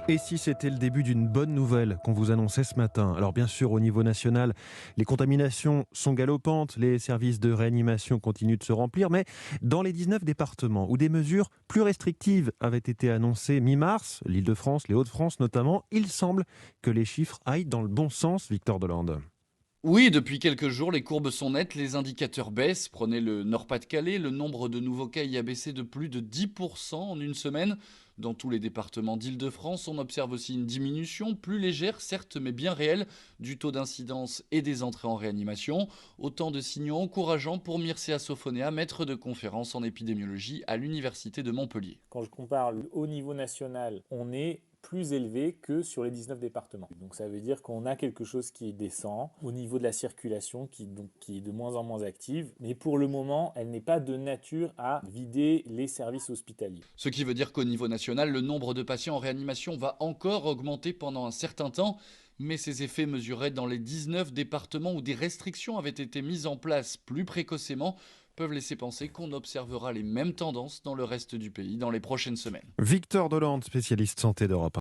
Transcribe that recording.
Et si c'était le début d'une bonne nouvelle qu'on vous annonçait ce matin? Alors bien sûr, au niveau national, les contaminations sont galopantes, les services de réanimation continuent de se remplir, mais dans les 19 départements où des mesures plus restrictives avaient été annoncées mi-mars, l'Île-de-France, les Hauts-de-France notamment, il semble que les chiffres aillent dans le bon sens, Victor Delande. Oui, depuis quelques jours, les courbes sont nettes, les indicateurs baissent. Prenez le Nord-Pas-de-Calais, le nombre de nouveaux cas y a baissé de plus de 10% en une semaine. Dans tous les départements d'Île-de-France, on observe aussi une diminution, plus légère certes, mais bien réelle, du taux d'incidence et des entrées en réanimation. Autant de signaux encourageants pour Mircea Sophonéa, maître de conférence en épidémiologie à l'Université de Montpellier. Quand je compare au niveau national, on est plus élevé que sur les 19 départements. Donc ça veut dire qu'on a quelque chose qui descend au niveau de la circulation qui est de moins en moins active. Mais pour le moment, elle n'est pas de nature à vider les services hospitaliers. Ce qui veut dire qu'au niveau national, le nombre de patients en réanimation va encore augmenter pendant un certain temps. Mais ces effets mesurés dans les 19 départements où des restrictions avaient été mises en place plus précocement peuvent laisser penser qu'on observera les mêmes tendances dans le reste du pays dans les prochaines semaines. Victor Delande, spécialiste santé d'Europe.